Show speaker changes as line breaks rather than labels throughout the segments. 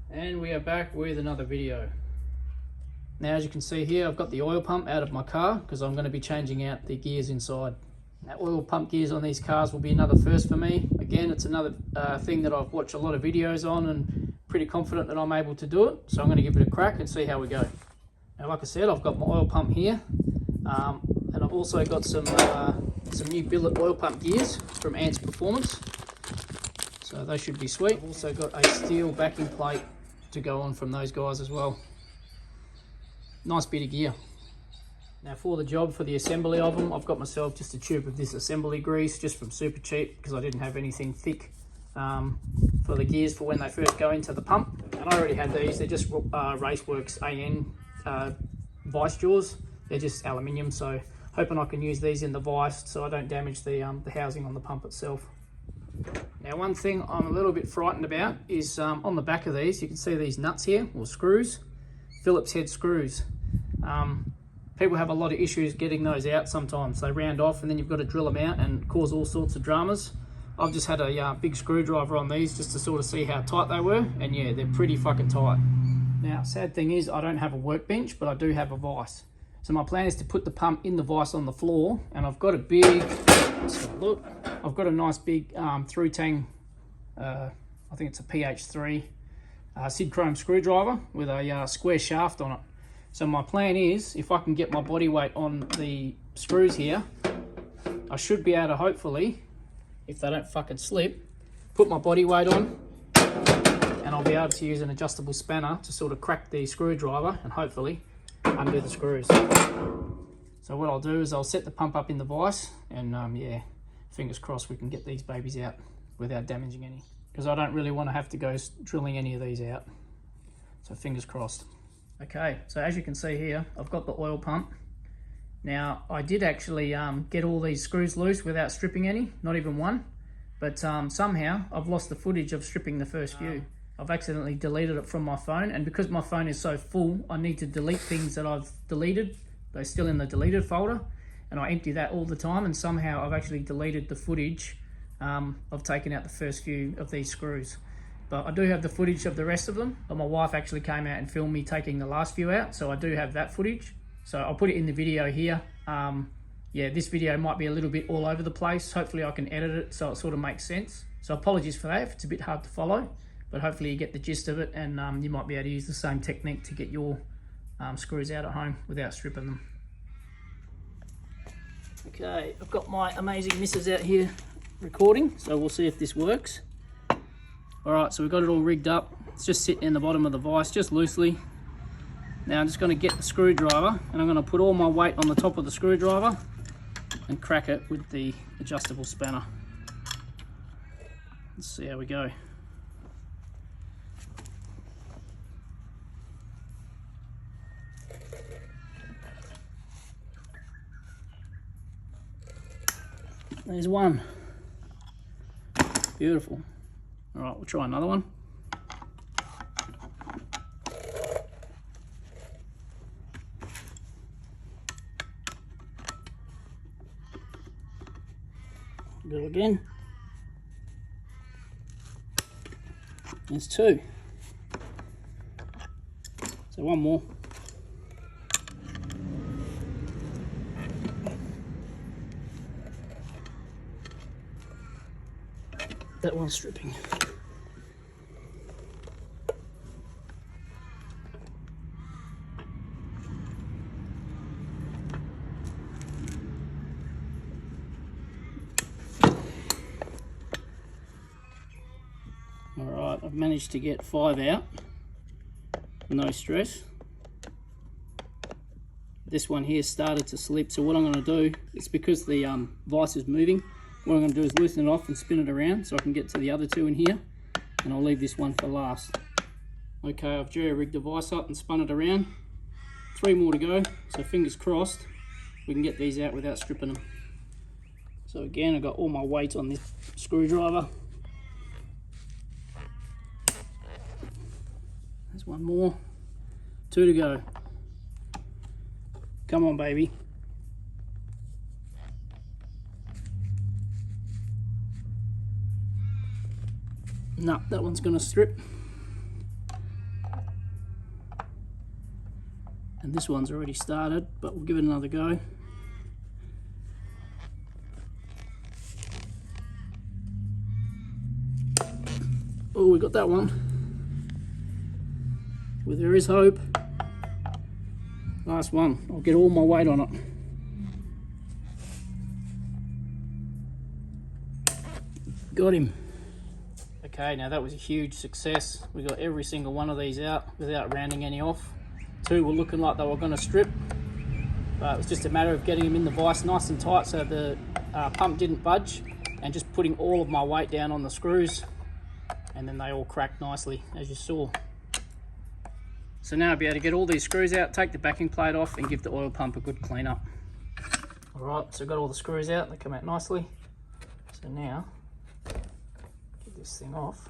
And we are back with another video. Now, as you can see here, I've got the oil pump out of my car because I'm going to be changing out the gears inside. Now, oil pump gears on these cars will be another first for me. Again, it's another thing that I've watched a lot of videos on and pretty confident that I'm able to do it. So I'm going to give it a crack and see how we go. Now, like I said, I've got my oil pump here, and I've also got some new Billet oil pump gears from Antz Performance. So they should be sweet. I've also got a steel backing plate to go on from those guys as well. Nice bit of gear. Now for the job, for the assembly of them, I've got myself just a tube of this assembly grease, just from Super Cheap, because I didn't have anything thick for the gears for when they first go into the pump. And I already had these. They're just Raceworks AN vice jaws. They're just aluminium, so hoping I can use these in the vice so I don't damage the housing on the pump itself. Now, one thing I'm a little bit frightened about is on the back of these, you can see these nuts here, or screws, Phillips head screws. People have a lot of issues getting those out sometimes. They round off and then you've got to drill them out and cause all sorts of dramas. I've just had a big screwdriver on these just to sort of see how tight they were, and yeah, they're pretty fucking tight. Now, sad thing is I don't have a workbench, but I do have a vise. So my plan is to put the pump in the vise on the floor, and I've got a big, let's have a look, I've got a nice big through tang, I think it's a PH3 Sid Chrome screwdriver with a square shaft on it. So my plan is, if I can get my body weight on the screws here, I should be able to hopefully, if they don't fucking slip, put my body weight on, and I'll be able to use an adjustable spanner to sort of crack the screwdriver and hopefully undo the screws. So what I'll do is I'll set the pump up in the vise, and yeah, fingers crossed we can get these babies out without damaging any, because I don't really want to have to go drilling any of these out. So fingers crossed. Okay, so as you can see here, I've got the oil pump. Now, I did actually get all these screws loose without stripping any, not even one, but somehow I've lost the footage of stripping the first few. I've accidentally deleted it from my phone, and because my phone is so full, I need to delete things that I've deleted. They're still in the deleted folder, and I empty that all the time, and somehow I've actually deleted the footage of taking out the first few of these screws. But I do have the footage of the rest of them, but my wife actually came out and filmed me taking the last few out, so I do have that footage. So I'll put it in the video here. Yeah, this video might be a little bit all over the place. Hopefully I can edit it so it sort of makes sense. So apologies for that if it's a bit hard to follow, but hopefully you get the gist of it, and you might be able to use the same technique to get your screws out at home without stripping them. Okay, I've got my amazing missus out here recording, so we'll see if this works. Alright, so we've got it all rigged up. It's just sitting in the bottom of the vise, just loosely. Now I'm just going to get the screwdriver, and I'm going to put all my weight on the top of the screwdriver and crack it with the adjustable spanner. Let's see how we go. There's one. Beautiful. All right, we'll try another one. Go again. There's two. So one more. That one's stripping. Alright, I've managed to get 5 out, no stress. This one here started to slip, so what I'm going to do, it's because the vise is moving, what I'm going to do is loosen it off and spin it around so I can get to the other two in here, and I'll leave this one for last. Okay, I've jerry-rigged the vise up and spun it around. 3 more to go, so fingers crossed we can get these out without stripping them. So again, I've got all my weight on this screwdriver. There's one more. 2 to go. Come on, baby. No, that one's gonna strip. And this one's already started, but we'll give it another go. Oh, we got that one. Well, there is hope. Last one. I'll get all my weight on it. Got him. Okay, now that was a huge success. We got every single one of these out without rounding any off. Two were looking like they were going to strip, but it was just a matter of getting them in the vise nice and tight so the pump didn't budge, and just putting all of my weight down on the screws, and then they all cracked nicely, as you saw. So now I'll be able to get all these screws out, take the backing plate off, and give the oil pump a good clean up. Alright, so I've got all the screws out, they come out nicely. So now, get this thing off.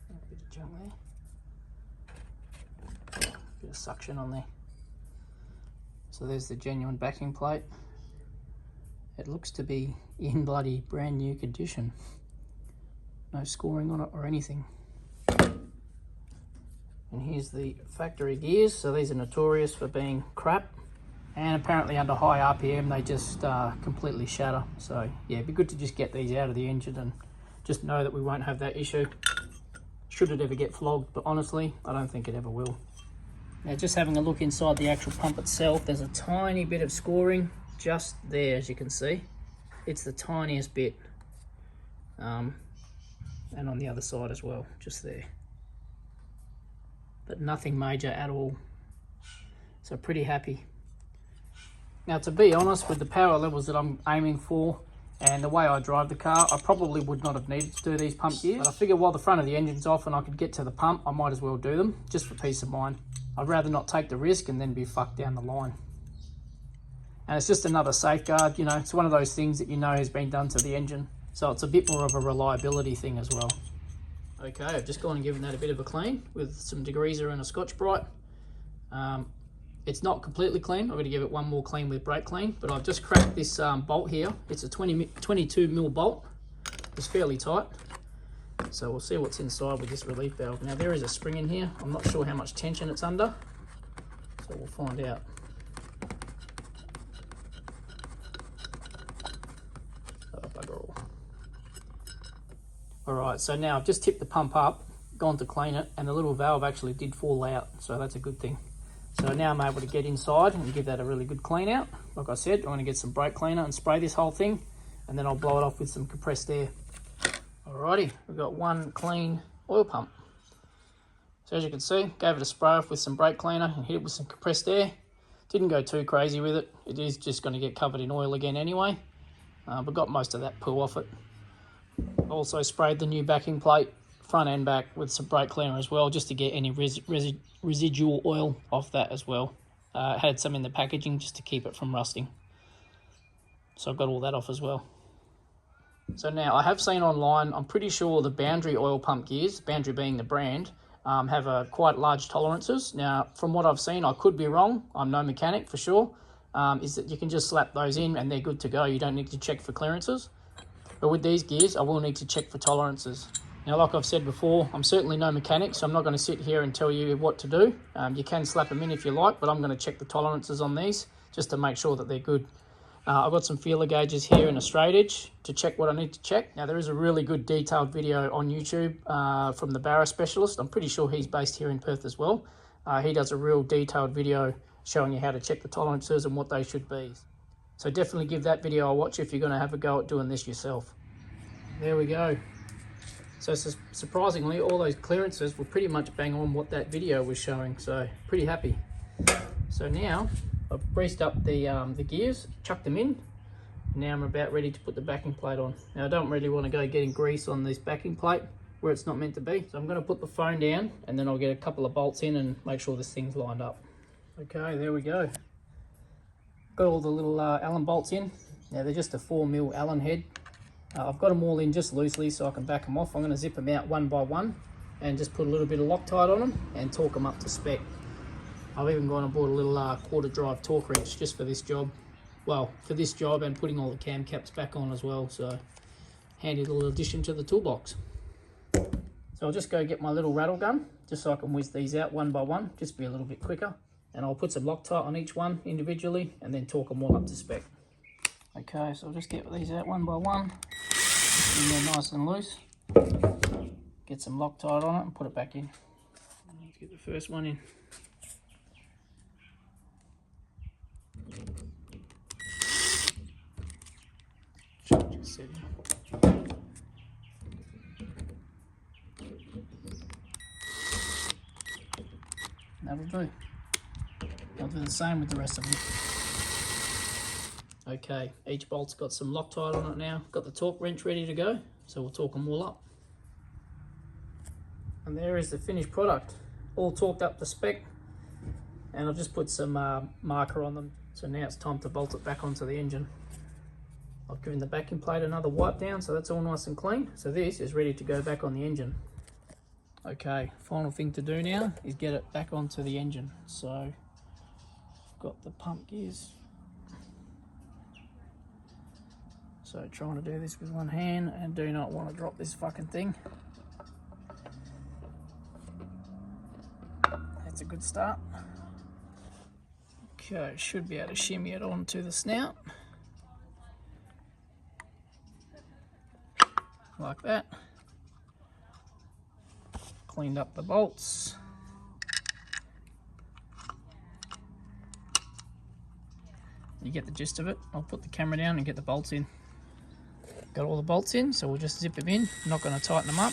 A bit of junk there. Bit of suction on there. So there's the genuine backing plate. It looks to be in bloody brand new condition. No scoring on it or anything. And here's the factory gears. So these are notorious for being crap, and apparently under high RPM they just completely shatter. So yeah, it'd be good to just get these out of the engine and just know that we won't have that issue should it ever get flogged, but honestly I don't think it ever will. Now just having a look inside the actual pump itself, there's a tiny bit of scoring just there, as you can see. It's the tiniest bit, and on the other side as well, just there. But nothing major at all, so pretty happy. Now to be honest, with the power levels that I'm aiming for and the way I drive the car, I probably would not have needed to do these pump gears, but I figured while the front of the engine's off and I could get to the pump, I might as well do them, just for peace of mind. I'd rather not take the risk and then be fucked down the line. And it's just another safeguard, you know, it's one of those things that you know has been done to the engine, so it's a bit more of a reliability thing as well. Okay, I've just gone and given that a bit of a clean with some degreaser and a Scotch-Brite. It's not completely clean. I'm going to give it one more clean with brake clean, but I've just cracked this bolt here. It's a 22mm bolt. It's fairly tight. So we'll see what's inside with this relief valve. Now there is a spring in here. I'm not sure how much tension it's under, so we'll find out. Oh, bugger all. Alright, so now I've just tipped the pump up, gone to clean it, and the little valve actually did fall out, so that's a good thing. So now I'm able to get inside and give that a really good clean out. Like I said, I'm going to get some brake cleaner and spray this whole thing, and then I'll blow it off with some compressed air. Alrighty, we've got one clean oil pump. So as you can see, gave it a spray off with some brake cleaner and hit it with some compressed air. Didn't go too crazy with it. It is just going to get covered in oil again anyway, but got most of that poo off it. Also sprayed the new backing plate, front and back, with some brake cleaner as well, just to get any residual oil off that as well. Had some in the packaging just to keep it from rusting. So I've got all that off as well. So now I have seen online, I'm pretty sure the Boundary oil pump gears, Boundary being the brand, have quite large tolerances. Now from what I've seen, I could be wrong, I'm no mechanic for sure, is that you can just slap those in and they're good to go. You don't need to check for clearances. But with these gears, I will need to check for tolerances. Now, like I've said before, I'm certainly no mechanic, so I'm not going to sit here and tell you what to do. You can slap them in if you like, but I'm going to check the tolerances on these just to make sure that they're good. I've got some feeler gauges here and a straight edge to check what I need to check. Now, there is a really good detailed video on YouTube from the Barra specialist. I'm pretty sure he's based here in Perth as well. He does a real detailed video showing you how to check the tolerances and what they should be. So definitely give that video a watch if you're going to have a go at doing this yourself. There we go. So surprisingly, all those clearances were pretty much bang on what that video was showing, so pretty happy. So now I've greased up the gears, chucked them in. Now I'm about ready to put the backing plate on. Now I don't really want to go getting grease on this backing plate where it's not meant to be. So I'm going to put the phone down and then I'll get a couple of bolts in and make sure this thing's lined up. Okay, there we go. Got all the little Allen bolts in. Now they're just a 4mm Allen head. I've got them all in just loosely so I can back them off. I'm going to zip them out one by one and just put a little bit of Loctite on them and torque them up to spec. I've even gone and bought a little quarter drive torque wrench just for this job. Well, for this job and putting all the cam caps back on as well, so handy little addition to the toolbox. So I'll just go get my little rattle gun, just so I can whiz these out one by one, just be a little bit quicker. And I'll put some Loctite on each one individually and then torque them all up to spec. Okay, so I'll just get these out one by one, in there nice and loose. Get some Loctite on it and put it back in. Let's get the first one in. Just set in. That'll do. I'll do the same with the rest of them. Okay, each bolt's got some Loctite on it now. Got the torque wrench ready to go, so we'll torque them all up. And there is the finished product, all torqued up to spec. And I've just put some marker on them. So now it's time to bolt it back onto the engine. I've given the backing plate another wipe down, so that's all nice and clean. So this is ready to go back on the engine. Okay, final thing to do now is get it back onto the engine. So I've got the pump gears. So trying to do this with one hand and do not want to drop this fucking thing. That's a good start. Okay, should be able to shimmy it onto the snout. Like that. Cleaned up the bolts. You get the gist of it. I'll put the camera down and get the bolts in. Got all the bolts in, so we'll just zip them in. I'm not going to tighten them up.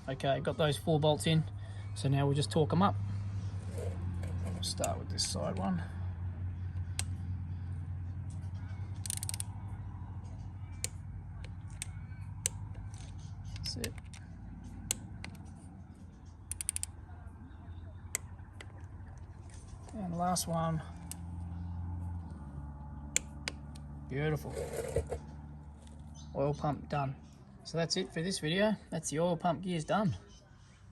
Okay, got those 4 bolts in, so now we'll just torque them up. We'll start with this side one. That's it. And the last one. Beautiful. Oil pump done. So that's it for this video. That's the oil pump gears done.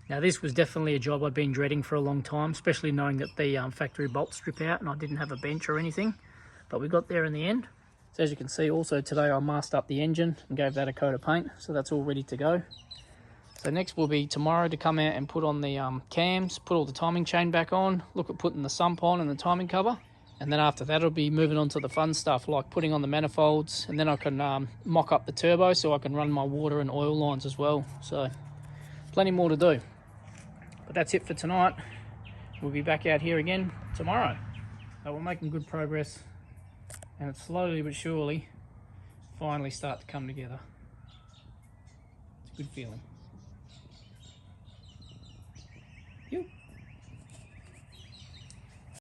Now this was definitely a job I'd been dreading for a long time, especially knowing that the factory bolts strip out and I didn't have a bench or anything. But we got there in the end. So as you can see, also today I masked up the engine and gave that a coat of paint. So that's all ready to go. So next will be tomorrow to come out and put on the cams, put all the timing chain back on, look at putting the sump on and the timing cover. And then after that, it'll be moving on to the fun stuff like putting on the manifolds, and then I can mock up the turbo so I can run my water and oil lines as well. So plenty more to do. But that's it for tonight. We'll be back out here again tomorrow. So we're making good progress, and it's slowly but surely finally start to come together. It's a good feeling. You.